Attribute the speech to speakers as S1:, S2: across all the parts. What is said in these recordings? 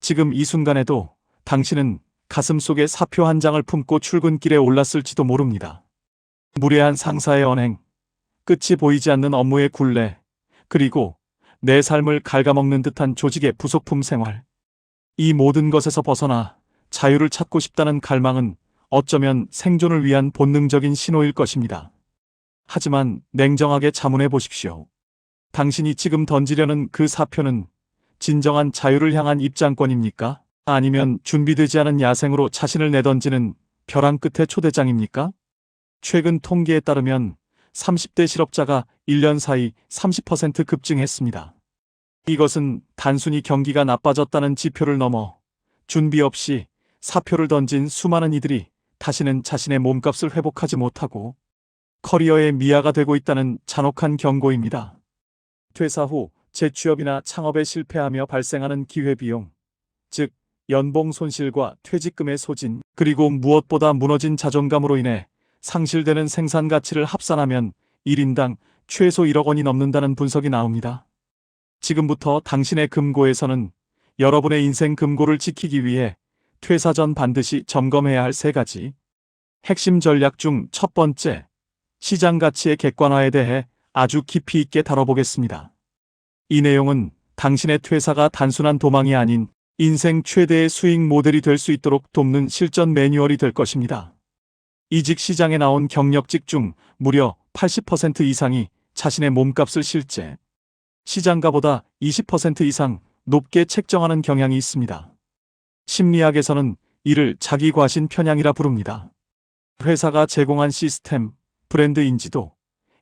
S1: 지금 이 순간에도 당신은 가슴속에 사표 한 장을 품고 출근길에 올랐을지도 모릅니다. 무례한 상사의 언행, 끝이 보이지 않는 업무의 굴레, 그리고 내 삶을 갉아먹는 듯한 조직의 부속품 생활. 이 모든 것에서 벗어나 자유를 찾고 싶다는 갈망은 어쩌면 생존을 위한 본능적인 신호일 것입니다. 하지만 냉정하게 자문해 보십시오. 당신이 지금 던지려는 그 사표는 진정한 자유를 향한 입장권입니까? 아니면 준비되지 않은 야생으로 자신을 내던지는 벼랑 끝의 초대장입니까? 최근 통계에 따르면 30대 실업자가 1년 사이 30% 급증했습니다. 이것은 단순히 경기가 나빠졌다는 지표를 넘어 준비 없이 사표를 던진 수많은 이들이 다시는 자신의 몸값을 회복하지 못하고 커리어의 미아가 되고 있다는 잔혹한 경고입니다. 퇴사 후 재취업이나 창업에 실패하며 발생하는 기회비용, 즉 연봉 손실과 퇴직금의 소진, 그리고 무엇보다 무너진 자존감으로 인해 상실되는 생산 가치를 합산하면 1인당 최소 1억 원이 넘는다는 분석이 나옵니다. 지금부터 당신의 금고에서는 여러분의 인생 금고를 지키기 위해 퇴사 전 반드시 점검해야 할 3가지 핵심 전략 중 첫 번째, 시장 가치의 객관화에 대해 아주 깊이 있게 다뤄보겠습니다. 이 내용은 당신의 퇴사가 단순한 도망이 아닌 인생 최대의 수익 모델이 될 수 있도록 돕는 실전 매뉴얼이 될 것입니다. 이직 시장에 나온 경력직 중 무려 80% 이상이 자신의 몸값을 실제 시장가보다 20% 이상 높게 책정하는 경향이 있습니다. 심리학에서는 이를 자기 과신 편향이라 부릅니다. 회사가 제공한 시스템, 브랜드 인지도,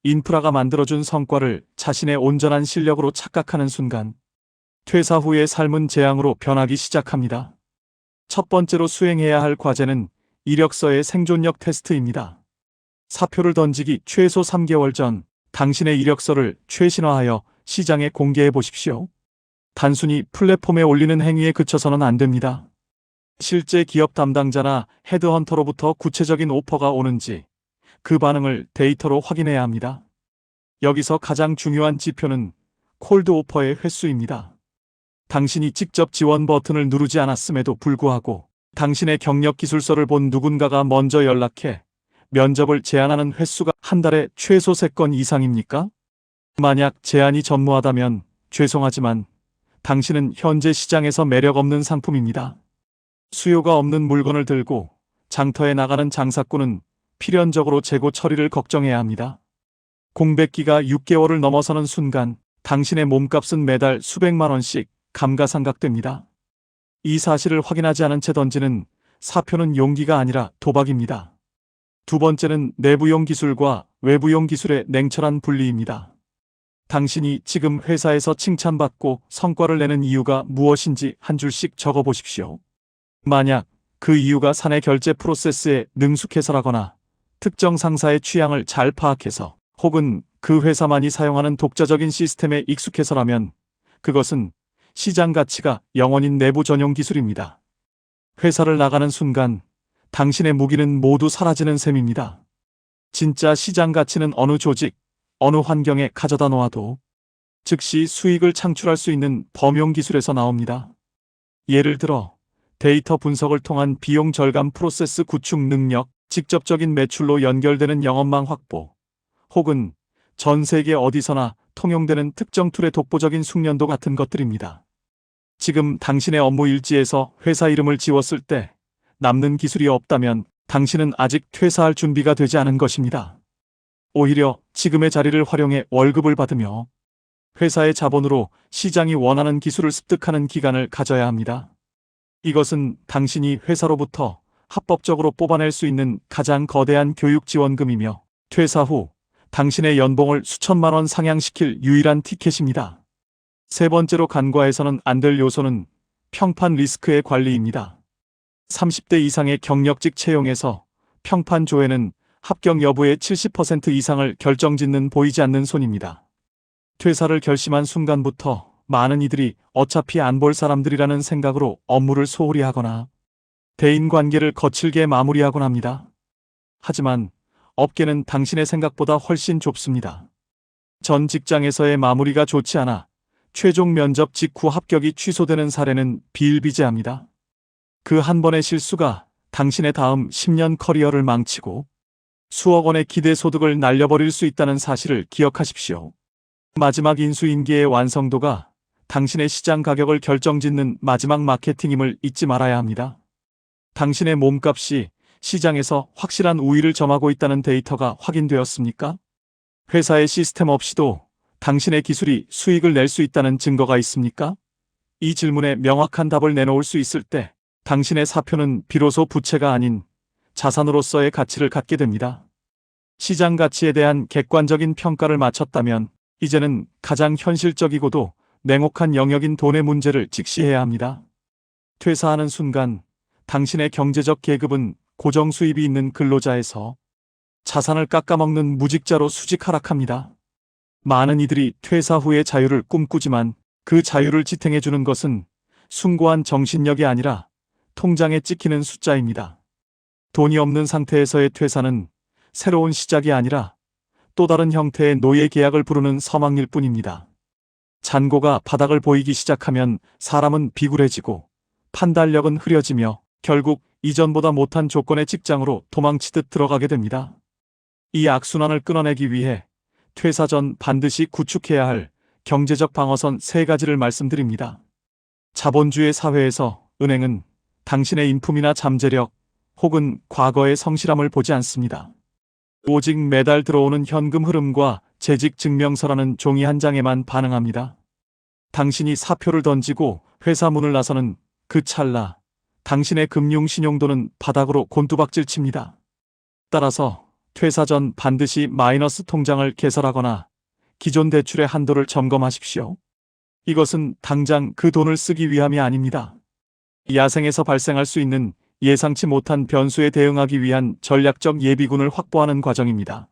S1: 인프라가 만들어준 성과를 자신의 온전한 실력으로 착각하는 순간 퇴사 후의 삶은 재앙으로 변하기 시작합니다. 첫 번째로 수행해야 할 과제는 이력서의 생존력 테스트입니다. 사표를 던지기 최소 3개월 전 당신의 이력서를 최신화하여 시장에 공개해 보십시오. 단순히 플랫폼에 올리는 행위에 그쳐서는 안 됩니다. 실제 기업 담당자나 헤드헌터로부터 구체적인 오퍼가 오는지 그 반응을 데이터로 확인해야 합니다. 여기서 가장 중요한 지표는 콜드 오퍼의 횟수입니다. 당신이 직접 지원 버튼을 누르지 않았음에도 불구하고 당신의 경력 기술서를 본 누군가가 먼저 연락해 면접을 제안하는 횟수가 한 달에 최소 3건 이상입니까? 만약 제안이 전무하다면 죄송하지만 당신은 현재 시장에서 매력 없는 상품입니다. 수요가 없는 물건을 들고 장터에 나가는 장사꾼은 필연적으로 재고 처리를 걱정해야 합니다. 공백기가 6개월을 넘어서는 순간 당신의 몸값은 매달 수백만 원씩 감가상각됩니다. 이 사실을 확인하지 않은 채 던지는 사표는 용기가 아니라 도박입니다. 두 번째는 내부용 기술과 외부용 기술의 냉철한 분리입니다. 당신이 지금 회사에서 칭찬받고 성과를 내는 이유가 무엇인지 한 줄씩 적어보십시오. 만약 그 이유가 사내 결제 프로세스에 능숙해서라거나 특정 상사의 취향을 잘 파악해서 혹은 그 회사만이 사용하는 독자적인 시스템에 익숙해서라면 그것은 시장 가치가 0원인 내부 전용 기술입니다. 회사를 나가는 순간 당신의 무기는 모두 사라지는 셈입니다. 진짜 시장 가치는 어느 조직, 어느 환경에 가져다 놓아도 즉시 수익을 창출할 수 있는 범용 기술에서 나옵니다. 예를 들어 데이터 분석을 통한 비용 절감 프로세스 구축 능력, 직접적인 매출로 연결되는 영업망 확보, 혹은 전 세계 어디서나 통용되는 특정 툴의 독보적인 숙련도 같은 것들입니다. 지금 당신의 업무 일지에서 회사 이름을 지웠을 때 남는 기술이 없다면 당신은 아직 퇴사할 준비가 되지 않은 것입니다. 오히려 지금의 자리를 활용해 월급을 받으며 회사의 자본으로 시장이 원하는 기술을 습득하는 기간을 가져야 합니다. 이것은 당신이 회사로부터 합법적으로 뽑아낼 수 있는 가장 거대한 교육 지원금이며 퇴사 후 당신의 연봉을 수천만 원 상향시킬 유일한 티켓입니다. 세 번째로 간과해서는 안 될 요소는 평판 리스크의 관리입니다. 30대 이상의 경력직 채용에서 평판 조회는 합격 여부의 70% 이상을 결정짓는 보이지 않는 손입니다. 퇴사를 결심한 순간부터 많은 이들이 어차피 안 볼 사람들이라는 생각으로 업무를 소홀히 하거나 대인관계를 거칠게 마무리하곤 합니다. 하지만 업계는 당신의 생각보다 훨씬 좁습니다. 전 직장에서의 마무리가 좋지 않아 최종 면접 직후 합격이 취소되는 사례는 비일비재합니다. 그 한 번의 실수가 당신의 다음 10년 커리어를 망치고 수억 원의 기대 소득을 날려버릴 수 있다는 사실을 기억하십시오. 마지막 인수인계의 완성도가 당신의 시장 가격을 결정짓는 마지막 마케팅임을 잊지 말아야 합니다. 당신의 몸값이 시장에서 확실한 우위를 점하고 있다는 데이터가 확인되었습니까? 회사의 시스템 없이도 당신의 기술이 수익을 낼 수 있다는 증거가 있습니까? 이 질문에 명확한 답을 내놓을 수 있을 때 당신의 사표는 비로소 부채가 아닌 자산으로서의 가치를 갖게 됩니다. 시장 가치에 대한 객관적인 평가를 마쳤다면 이제는 가장 현실적이고도 냉혹한 영역인 돈의 문제를 직시해야 합니다. 퇴사하는 순간 당신의 경제적 계급은 고정 수입이 있는 근로자에서 자산을 깎아먹는 무직자로 수직 하락합니다. 많은 이들이 퇴사 후의 자유를 꿈꾸지만 그 자유를 지탱해주는 것은 숭고한 정신력이 아니라 통장에 찍히는 숫자입니다. 돈이 없는 상태에서의 퇴사는 새로운 시작이 아니라 또 다른 형태의 노예 계약을 부르는 서막일 뿐입니다. 잔고가 바닥을 보이기 시작하면 사람은 비굴해지고 판단력은 흐려지며 결국 이전보다 못한 조건의 직장으로 도망치듯 들어가게 됩니다. 이 악순환을 끊어내기 위해 퇴사 전 반드시 구축해야 할 경제적 방어선 3가지를 말씀드립니다. 자본주의 사회에서 은행은 당신의 인품이나 잠재력 혹은 과거의 성실함을 보지 않습니다. 오직 매달 들어오는 현금 흐름과 재직 증명서라는 종이 한 장에만 반응합니다. 당신이 사표를 던지고 회사 문을 나서는 그 찰나 당신의 금융 신용도는 바닥으로 곤두박질 칩니다. 따라서 퇴사 전 반드시 마이너스 통장을 개설하거나 기존 대출의 한도를 점검하십시오. 이것은 당장 그 돈을 쓰기 위함이 아닙니다. 야생에서 발생할 수 있는 예상치 못한 변수에 대응하기 위한 전략적 예비군을 확보하는 과정입니다.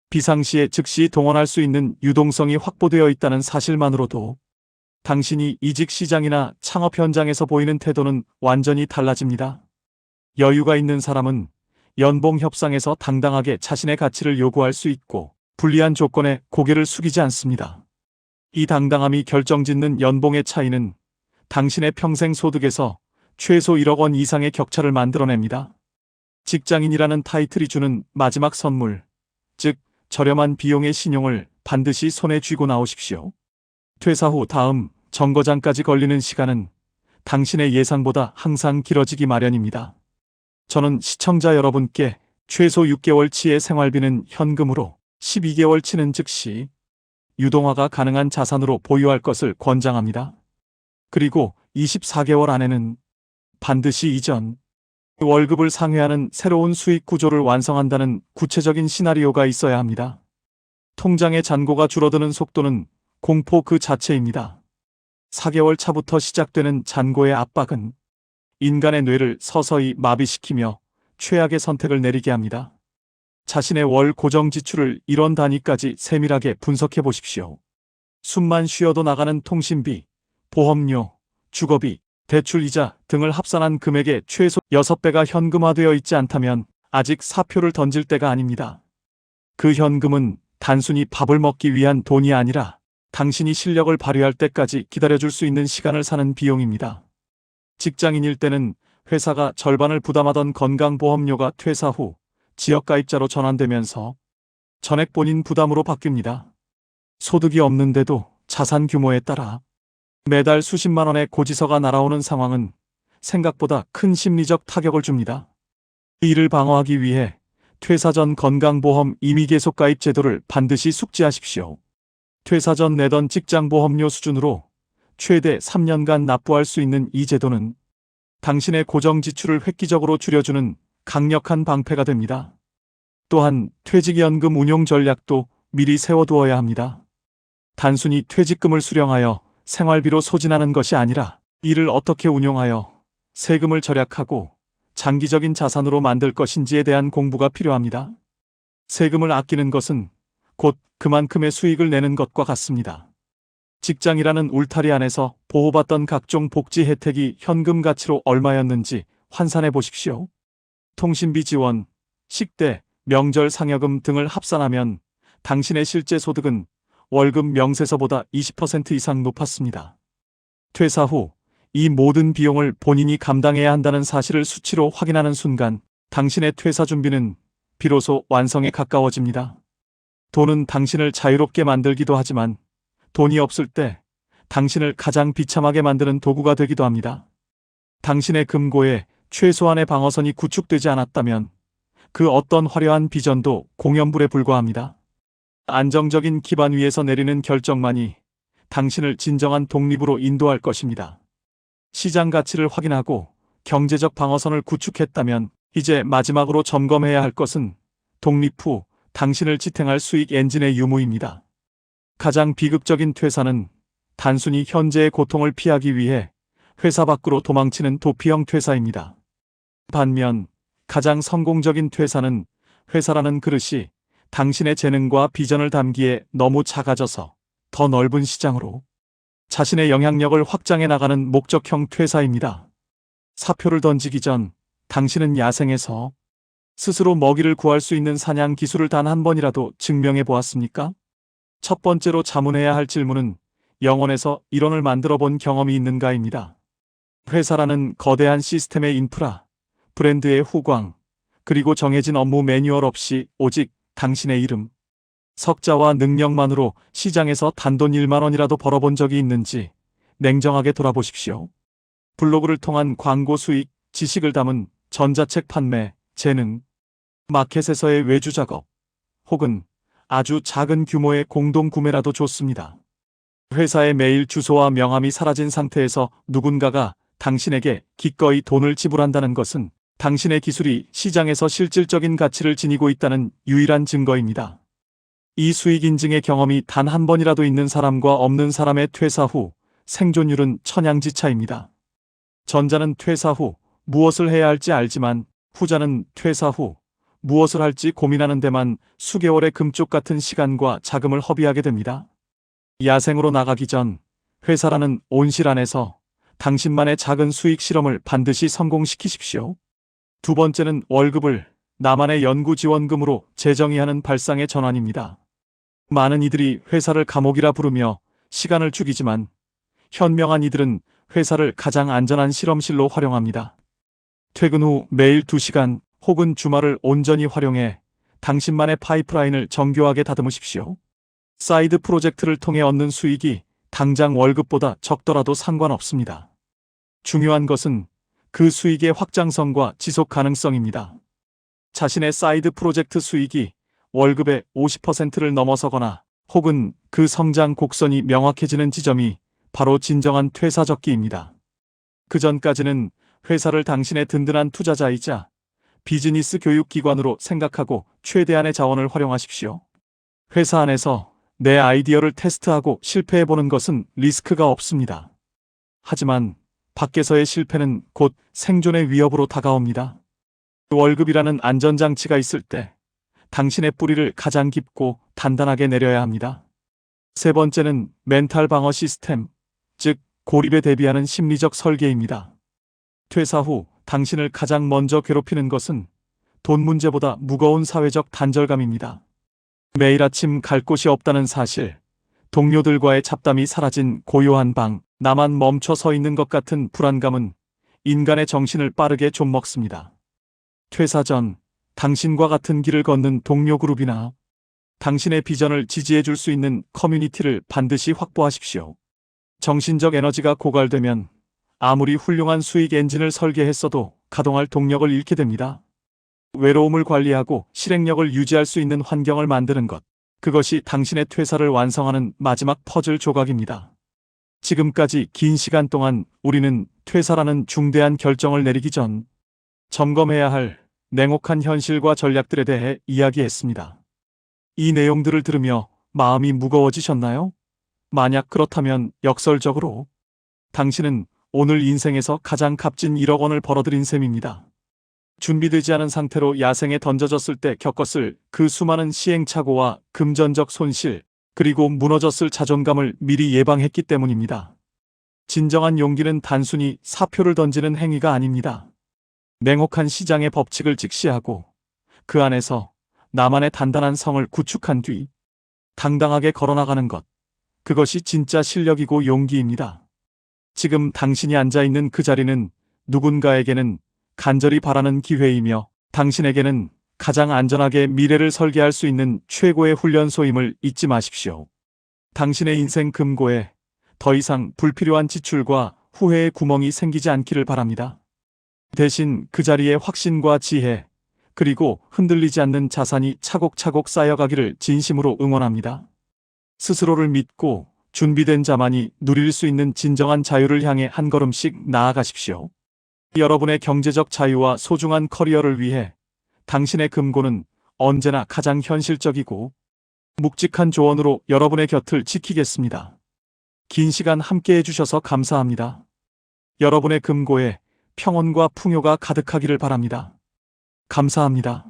S1: 비상시에 즉시 동원할 수 있는 유동성이 확보되어 있다는 사실만으로도 당신이 이직 시장이나 창업 현장에서 보이는 태도는 완전히 달라집니다. 여유가 있는 사람은 연봉 협상에서 당당하게 자신의 가치를 요구할 수 있고 불리한 조건에 고개를 숙이지 않습니다. 이 당당함이 결정짓는 연봉의 차이는 당신의 평생 소득에서 최소 1억 원 이상의 격차를 만들어냅니다. 직장인이라는 타이틀이 주는 마지막 선물, 즉 저렴한 비용의 신용을 반드시 손에 쥐고 나오십시오. 퇴사 후 다음 정거장까지 걸리는 시간은 당신의 예상보다 항상 길어지기 마련입니다. 저는 시청자 여러분께 최소 6개월치의 생활비는 현금으로 12개월치는 즉시 유동화가 가능한 자산으로 보유할 것을 권장합니다. 그리고 24개월 안에는 반드시 이전 월급을 상회하는 새로운 수익 구조를 완성한다는 구체적인 시나리오가 있어야 합니다. 통장의 잔고가 줄어드는 속도는 공포 그 자체입니다. 4개월 차부터 시작되는 잔고의 압박은 인간의 뇌를 서서히 마비시키며 최악의 선택을 내리게 합니다. 자신의 월 고정 지출을 1원 단위까지 세밀하게 분석해 보십시오. 숨만 쉬어도 나가는 통신비, 보험료, 주거비, 대출이자 등을 합산한 금액의 최소 6배가 현금화되어 있지 않다면 아직 사표를 던질 때가 아닙니다. 그 현금은 단순히 밥을 먹기 위한 돈이 아니라 당신이 실력을 발휘할 때까지 기다려줄 수 있는 시간을 사는 비용입니다. 직장인일 때는 회사가 절반을 부담하던 건강보험료가 퇴사 후 지역가입자로 전환되면서 전액 본인 부담으로 바뀝니다. 소득이 없는데도 자산 규모에 따라 매달 수십만 원의 고지서가 날아오는 상황은 생각보다 큰 심리적 타격을 줍니다. 이를 방어하기 위해 퇴사 전 건강보험 임의계속가입 제도를 반드시 숙지하십시오. 퇴사 전 내던 직장보험료 수준으로 최대 3년간 납부할 수 있는 이 제도는 당신의 고정 지출을 획기적으로 줄여주는 강력한 방패가 됩니다. 또한 퇴직연금 운용 전략도 미리 세워두어야 합니다. 단순히 퇴직금을 수령하여 생활비로 소진하는 것이 아니라 이를 어떻게 운용하여 세금을 절약하고 장기적인 자산으로 만들 것인지에 대한 공부가 필요합니다. 세금을 아끼는 것은 곧 그만큼의 수익을 내는 것과 같습니다. 직장이라는 울타리 안에서 보호받던 각종 복지 혜택이 현금 가치로 얼마였는지 환산해 보십시오. 통신비 지원, 식대, 명절 상여금 등을 합산하면 당신의 실제 소득은 월급 명세서보다 20% 이상 높았습니다. 퇴사 후 이 모든 비용을 본인이 감당해야 한다는 사실을 수치로 확인하는 순간 당신의 퇴사 준비는 비로소 완성에 가까워집니다. 돈은 당신을 자유롭게 만들기도 하지만 돈이 없을 때 당신을 가장 비참하게 만드는 도구가 되기도 합니다. 당신의 금고에 최소한의 방어선이 구축되지 않았다면 그 어떤 화려한 비전도 공연불에 불과합니다. 안정적인 기반 위에서 내리는 결정만이 당신을 진정한 독립으로 인도할 것입니다. 시장 가치를 확인하고 경제적 방어선을 구축했다면 이제 마지막으로 점검해야 할 것은 독립 후 당신을 지탱할 수익 엔진의 유무입니다. 가장 비극적인 퇴사는 단순히 현재의 고통을 피하기 위해 회사 밖으로 도망치는 도피형 퇴사입니다. 반면 가장 성공적인 퇴사는 회사라는 그릇이 당신의 재능과 비전을 담기에 너무 작아져서 더 넓은 시장으로 자신의 영향력을 확장해 나가는 목적형 퇴사입니다. 사표를 던지기 전 당신은 야생에서 스스로 먹이를 구할 수 있는 사냥 기술을 단 한 번이라도 증명해 보았습니까? 첫 번째로 자문해야 할 질문은 영혼에서 일원을 만들어 본 경험이 있는가입니다. 회사라는 거대한 시스템의 인프라, 브랜드의 후광, 그리고 정해진 업무 매뉴얼 없이 오직 당신의 이름, 석자와 능력만으로 시장에서 단돈 1만 원이라도 벌어본 적이 있는지 냉정하게 돌아보십시오. 블로그를 통한 광고 수익, 지식을 담은 전자책 판매, 재능, 마켓에서의 외주 작업, 혹은 아주 작은 규모의 공동 구매라도 좋습니다. 회사의 메일 주소와 명함이 사라진 상태에서 누군가가 당신에게 기꺼이 돈을 지불한다는 것은 당신의 기술이 시장에서 실질적인 가치를 지니고 있다는 유일한 증거입니다. 이 수익 인증의 경험이 단 한 번이라도 있는 사람과 없는 사람의 퇴사 후 생존율은 천양지차입니다. 전자는 퇴사 후 무엇을 해야 할지 알지만 후자는 퇴사 후 무엇을 할지 고민하는 데만 수개월의 금쪽 같은 시간과 자금을 허비하게 됩니다. 야생으로 나가기 전 회사라는 온실 안에서 당신만의 작은 수익 실험을 반드시 성공시키십시오. 두 번째는 월급을 나만의 연구 지원금으로 재정의하는 발상의 전환입니다. 많은 이들이 회사를 감옥이라 부르며 시간을 죽이지만 현명한 이들은 회사를 가장 안전한 실험실로 활용합니다. 퇴근 후 매일 2시간 혹은 주말을 온전히 활용해 당신만의 파이프라인을 정교하게 다듬으십시오. 사이드 프로젝트를 통해 얻는 수익이 당장 월급보다 적더라도 상관없습니다. 중요한 것은 그 수익의 확장성과 지속 가능성입니다. 자신의 사이드 프로젝트 수익이 월급의 50%를 넘어서거나 혹은 그 성장 곡선이 명확해지는 지점이 바로 진정한 퇴사적기입니다. 그 전까지는 회사를 당신의 든든한 투자자이자 비즈니스 교육기관으로 생각하고 최대한의 자원을 활용하십시오. 회사 안에서 내 아이디어를 테스트하고 실패해보는 것은 리스크가 없습니다. 하지만 밖에서의 실패는 곧 생존의 위협으로 다가옵니다. 월급이라는 안전장치가 있을 때 당신의 뿌리를 가장 깊고 단단하게 내려야 합니다. 세 번째는 멘탈 방어 시스템, 즉 고립에 대비하는 심리적 설계입니다. 퇴사 후 당신을 가장 먼저 괴롭히는 것은 돈 문제보다 무거운 사회적 단절감입니다. 매일 아침 갈 곳이 없다는 사실, 동료들과의 잡담이 사라진 고요한 방, 나만 멈춰 서 있는 것 같은 불안감은 인간의 정신을 빠르게 좀먹습니다. 퇴사 전 당신과 같은 길을 걷는 동료 그룹이나 당신의 비전을 지지해 줄 수 있는 커뮤니티를 반드시 확보하십시오. 정신적 에너지가 고갈되면 아무리 훌륭한 수익 엔진을 설계했어도 가동할 동력을 잃게 됩니다. 외로움을 관리하고 실행력을 유지할 수 있는 환경을 만드는 것, 그것이 당신의 퇴사를 완성하는 마지막 퍼즐 조각입니다. 지금까지 긴 시간 동안 우리는 퇴사라는 중대한 결정을 내리기 전 점검해야 할 냉혹한 현실과 전략들에 대해 이야기했습니다. 이 내용들을 들으며 마음이 무거워지셨나요? 만약 그렇다면 역설적으로 당신은 오늘 인생에서 가장 값진 1억 원을 벌어들인 셈입니다. 준비되지 않은 상태로 야생에 던져졌을 때 겪었을 그 수많은 시행착오와 금전적 손실, 그리고 무너졌을 자존감을 미리 예방했기 때문입니다. 진정한 용기는 단순히 사표를 던지는 행위가 아닙니다. 냉혹한 시장의 법칙을 직시하고 그 안에서 나만의 단단한 성을 구축한 뒤 당당하게 걸어나가는 것. 그것이 진짜 실력이고 용기입니다. 지금 당신이 앉아 있는 그 자리는 누군가에게는 간절히 바라는 기회이며 당신에게는 가장 안전하게 미래를 설계할 수 있는 최고의 훈련소임을 잊지 마십시오. 당신의 인생 금고에 더 이상 불필요한 지출과 후회의 구멍이 생기지 않기를 바랍니다. 대신 그 자리에 확신과 지혜, 그리고 흔들리지 않는 자산이 차곡차곡 쌓여가기를 진심으로 응원합니다. 스스로를 믿고 준비된 자만이 누릴 수 있는 진정한 자유를 향해 한 걸음씩 나아가십시오. 여러분의 경제적 자유와 소중한 커리어를 위해 당신의 금고는 언제나 가장 현실적이고 묵직한 조언으로 여러분의 곁을 지키겠습니다. 긴 시간 함께 해주셔서 감사합니다. 여러분의 금고에 평온과 풍요가 가득하기를 바랍니다. 감사합니다.